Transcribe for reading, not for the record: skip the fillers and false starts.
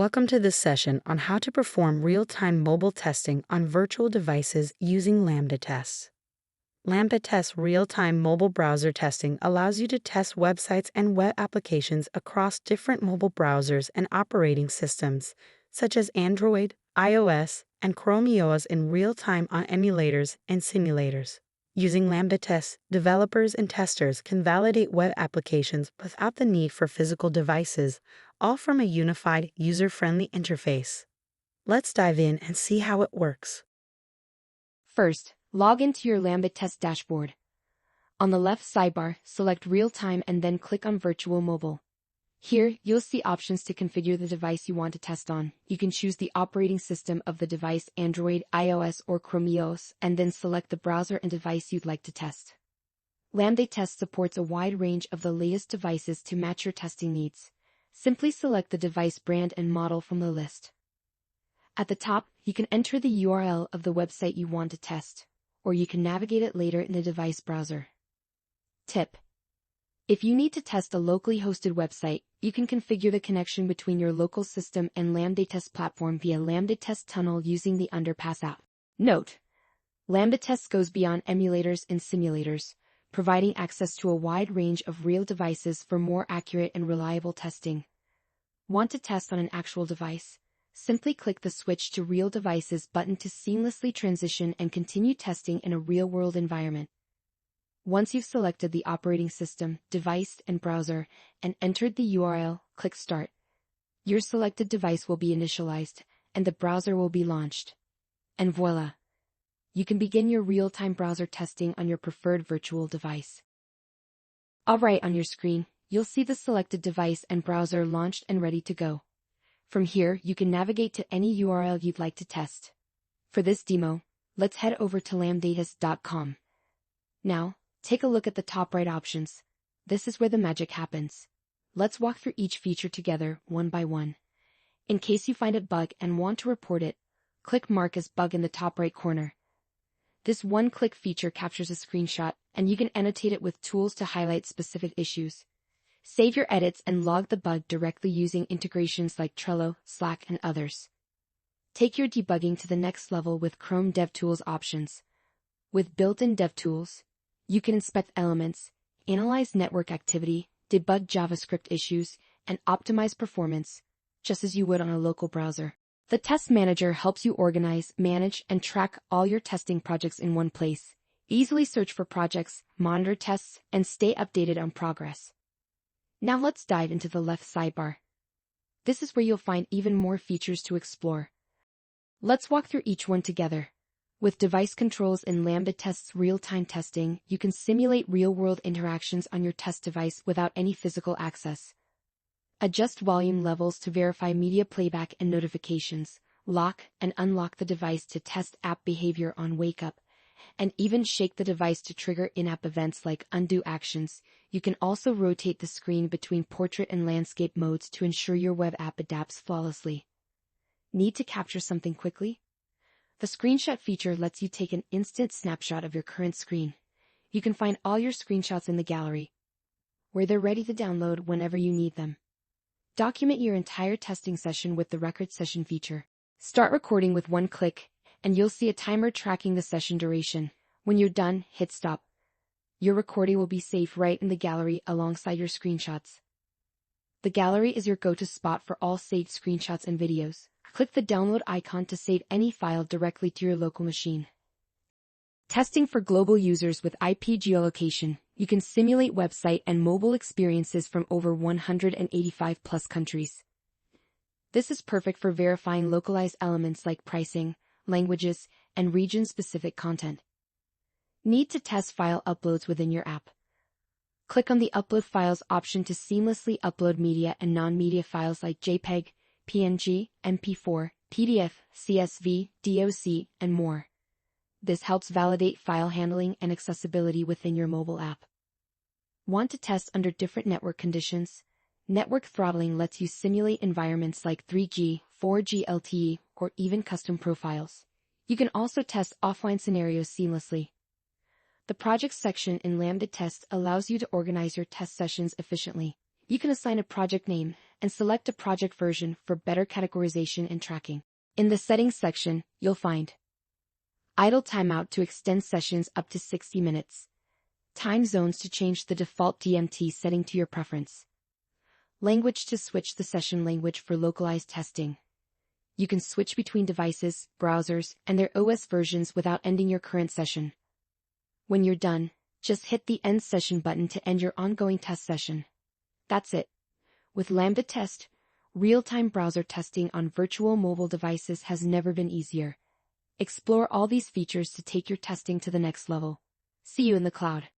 Welcome to this session on how to perform real-time mobile testing on virtual devices using LambdaTest. LambdaTest real-time mobile browser testing allows you to test websites and web applications across different mobile browsers and operating systems, such as Android, iOS, and Chrome OS in real time on emulators and simulators. Using LambdaTest, developers and testers can validate web applications without the need for physical devices, all from a unified, user-friendly interface. Let's dive in and see how it works. First, log into your LambdaTest dashboard. On the left sidebar, select Real-Time and then click on Virtual Mobile. Here, you'll see options to configure the device you want to test on. You can choose the operating system of the device, Android, iOS, or Chrome OS, and then select the browser and device you'd like to test. LambdaTest supports a wide range of the latest devices to match your testing needs. Simply select the device brand and model from the list. At the top, you can enter the URL of the website you want to test, or you can navigate it later in the device browser. Tip: if you need to test a locally hosted website, you can configure the connection between your local system and LambdaTest platform via LambdaTest Tunnel using the Underpass app. Note: LambdaTest goes beyond emulators and simulators, providing access to a wide range of real devices for more accurate and reliable testing. Want to test on an actual device? Simply click the Switch to Real Devices button to seamlessly transition and continue testing in a real-world environment. Once you've selected the operating system, device, and browser, and entered the URL, click Start. Your selected device will be initialized, and the browser will be launched. And voila! You can begin your real-time browser testing on your preferred virtual device. Alright, on your screen, you'll see the selected device and browser launched and ready to go. From here, you can navigate to any URL you'd like to test. For this demo, let's head over to LambdaTest.com. Now, take a look at the top right options. This is where the magic happens. Let's walk through each feature together, one by one. In case you find a bug and want to report it, click Mark as Bug in the top right corner. This one-click feature captures a screenshot, and you can annotate it with tools to highlight specific issues. Save your edits and log the bug directly using integrations like Trello, Slack, and others. Take your debugging to the next level with Chrome DevTools options. With built-in DevTools, you can inspect elements, analyze network activity, debug JavaScript issues, and optimize performance, just as you would on a local browser. The Test Manager helps you organize, manage, and track all your testing projects in one place. Easily search for projects, monitor tests, and stay updated on progress. Now let's dive into the left sidebar. This is where you'll find even more features to explore. Let's walk through each one together. With device controls in LambdaTest's real-time testing, you can simulate real-world interactions on your test device without any physical access. Adjust volume levels to verify media playback and notifications, lock and unlock the device to test app behavior on wake-up, and even shake the device to trigger in-app events like undo actions. You can also rotate the screen between portrait and landscape modes to ensure your web app adapts flawlessly. Need to capture something quickly? The screenshot feature lets you take an instant snapshot of your current screen. You can find all your screenshots in the gallery, where they're ready to download whenever you need them. Document your entire testing session with the Record Session feature. Start recording with one click, and you'll see a timer tracking the session duration. When you're done, hit stop. Your recording will be saved right in the gallery alongside your screenshots. The gallery is your go-to spot for all saved screenshots and videos. Click the download icon to save any file directly to your local machine. Testing for global users with IP Geolocation. You can simulate website and mobile experiences from over 185 plus countries. This is perfect for verifying localized elements like pricing, languages, and region-specific content. Need to test file uploads within your app? Click on the Upload Files option to seamlessly upload media and non-media files like JPEG, PNG, MP4, PDF, CSV, DOC, and more. This helps validate file handling and accessibility within your mobile app. Want to test under different network conditions? Network throttling lets you simulate environments like 3G, 4G LTE, or even custom profiles. You can also test offline scenarios seamlessly. The Projects section in LambdaTest allows you to organize your test sessions efficiently. You can assign a project name, and select a project version for better categorization and tracking. In the Settings section, you'll find idle timeout to extend sessions up to 60 minutes, time zones to change the default DMT setting to your preference, language to switch the session language for localized testing. You can switch between devices, browsers, and their OS versions without ending your current session. When you're done, just hit the End Session button to end your ongoing test session. That's it. With LambdaTest, real-time browser testing on virtual mobile devices has never been easier. Explore all these features to take your testing to the next level. See you in the cloud.